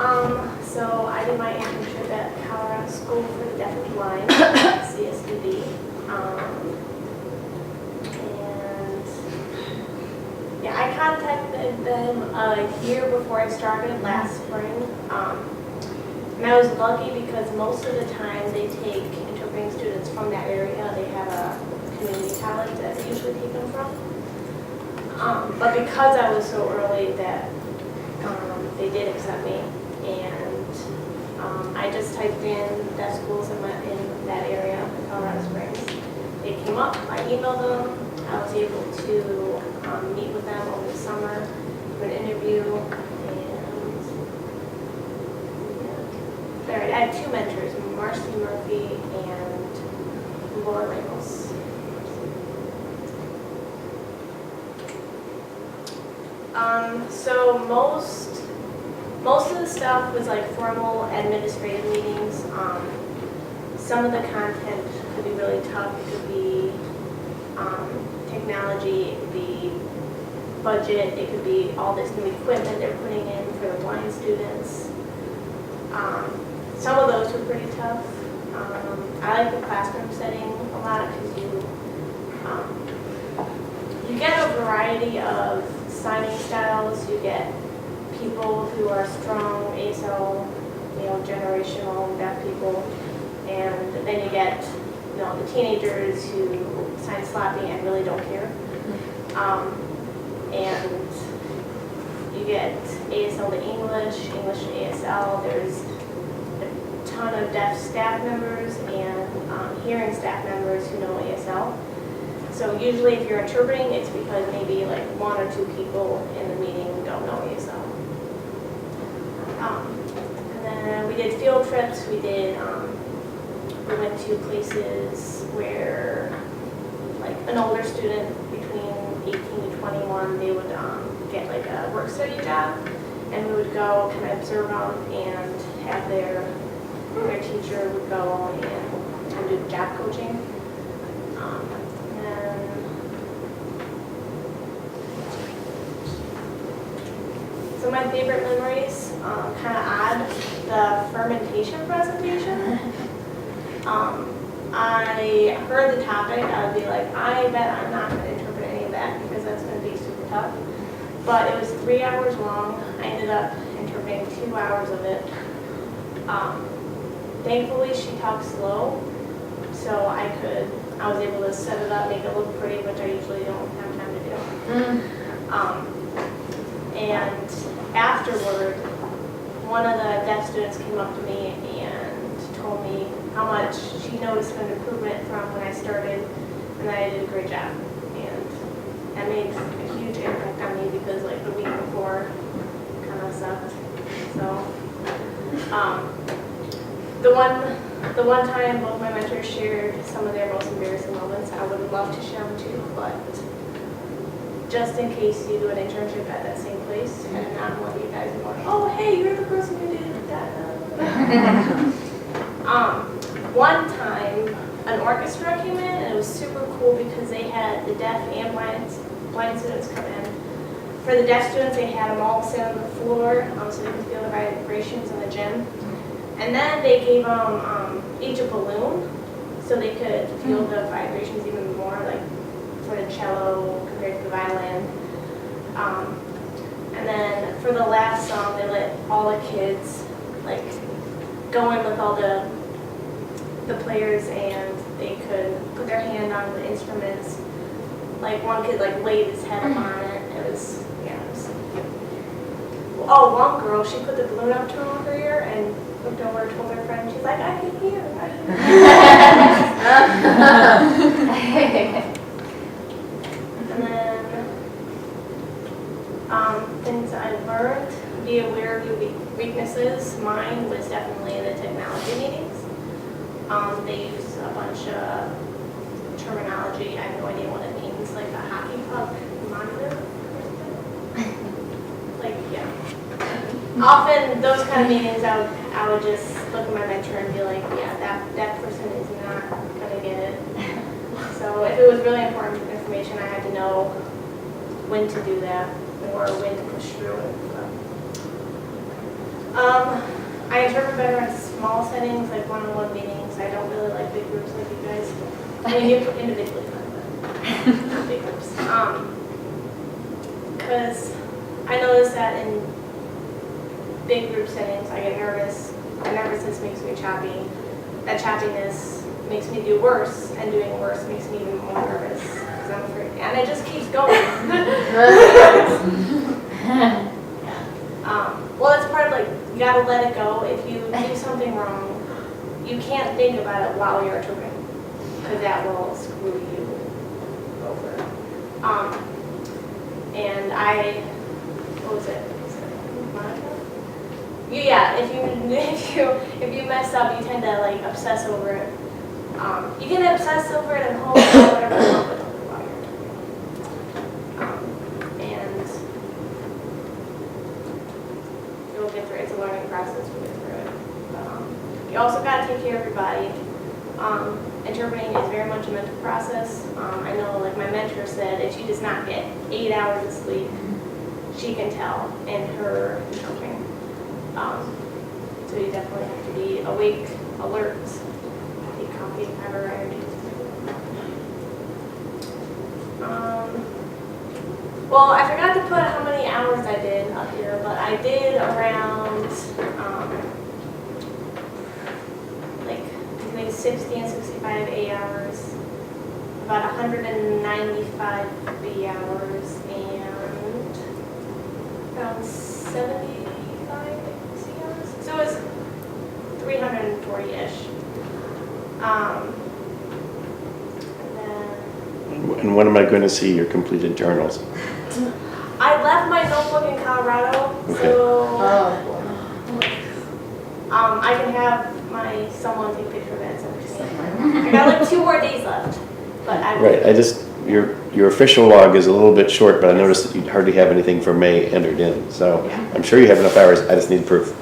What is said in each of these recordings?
So I did my internship at Colorado School for the Deaf and Blind, CSDB. And yeah, I contacted them a year before I started last spring. And I was lucky because most of the time they take interpreting students from that area. They have a community college that they usually take them from. But because I was so early that they did accept me, and I just typed in deaf schools in that area, in Colorado Springs. They came up, I emailed them, I was able to meet with them over the summer, do an interview, and yeah. I had two mentors, Marcy Murphy and Laura Ramos. So most of the stuff was like formal administrative meetings. Some of the content could be really tough. It could be technology, it could be budget, it could be all this new equipment they're putting in for the blind students. Some of those were pretty tough. I like the classroom setting a lot because you get a variety of signing styles. You get people who are strong ASL, generational deaf people, and then you get, the teenagers who sign sloppy and really don't care. And you get ASL to English, English to ASL. There's a ton of deaf staff members and hearing staff members who know ASL. So usually if you're interpreting, it's because maybe like one or two people in the meeting don't know ASL. And then we did field trips. We went to places where like an older student between 18 to 21, they would get like a work study job, and we would go kind of observe them and have their teacher would go and do job coaching. So my favorite memories, kind of odd, the fermentation presentation. I heard the topic, I would be like, I bet I'm not going to interpret any of that because that's going to be super tough. But it was 3 hours long. I ended up interpreting 2 hours of it. Thankfully, she talked slow, so I was able to set it up, make it look pretty, which I usually don't have time to do. And afterward, one of the deaf students came up to me and told me how much she noticed an improvement from when I started, and that I did a great job. And that made a huge impact on me because like the week before kind of sucked. So the one time both my mentors shared some of their most embarrassing moments. I would love to share them too, but just in case you do an internship at that same place, and not one of you guys are going, oh, hey, you're the person who did that. One time, an orchestra came in, and it was super cool because they had the deaf and blind students come in. For the deaf students, they had them all sit on the floor so they could feel the vibrations in the gym. And then they gave them each a balloon so they could feel the vibrations even more, like for the cello compared to the violin. And then for the last song, they let all the kids like go in with all the players, and they could put their hand on the instruments. Like one kid like laid his head up on it. It was, oh, one girl, she put the balloon up to her ear and looked over and told her friend, she's like, I can hear. And then things I learned, be aware of your weaknesses. Mine was definitely in the technology meetings. They use a bunch of terminology. I have no idea what it means, like a hockey puck monitor or something. Like, yeah. Often those kind of meetings, I would just look at my mentor and be like, yeah, that person is not going to get it. So if it was really important information, I had to know when to do that or when to push through it. So. I interpret better in small settings, like one-on-one meetings. I don't really like big groups like you guys. I mean, you individually, but big groups. Because I notice that in big group settings, I get nervous. And nervousness makes me choppy. That choppiness makes me do worse, and doing worse makes me even more nervous because I'm afraid. And it just keeps going. Well, it's part of like, you gotta let it go. If you do something wrong, you can't think about it while you're interpreting, because that will screw you over. And what was it? Monica? Yeah, if you mess up, you tend to like obsess over it. You can obsess over it and hold it or whatever you want, but don't do it while you're interpreting. And you'll get through it. It's a learning process. We'll get through it. You also got to take care of your body. Interpreting is very much a mental process. I know, like my mentor said, if she does not get 8 hours of sleep, she can tell in her interpreting. So you definitely have to be awake, alert, take coffee, have a energy. Well, I forgot to put how many hours I did up here, but I did around like between 60 and 65 A hours, about 195 B hours, and around 75 C hours. So it was 340-ish. And when am I going to see your completed journals? I left my notebook in Colorado, Okay. so I can have someone take a picture of it and send it to me. I got like 2 more days left, but Right. Your official log is a little bit short, but I noticed that you hardly have anything for May entered in. So Yeah. I'm sure you have enough hours. I just need proof.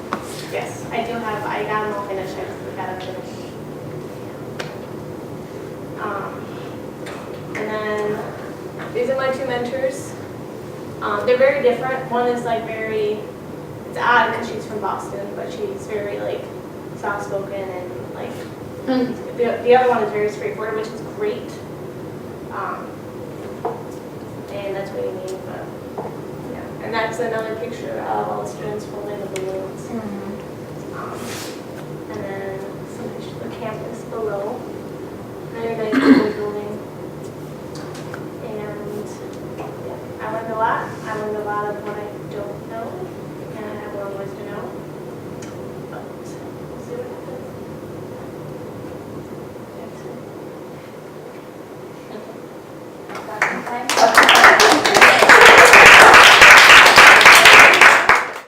Yes, I do have. I got them all finished. I just got them finished. And then these are my 2 mentors. They're very different. One is like it's odd because she's from Boston, but she's very like soft-spoken and like, the other one is very straightforward, which is great. And that's what you need, but yeah. And that's another picture of all the students holding the balloons. And then some pictures of the campus below. Very nice building. And yeah, I learned a lot. I learned a lot of what I don't know, and I have a long ways to know. But we'll see what happens. Okay.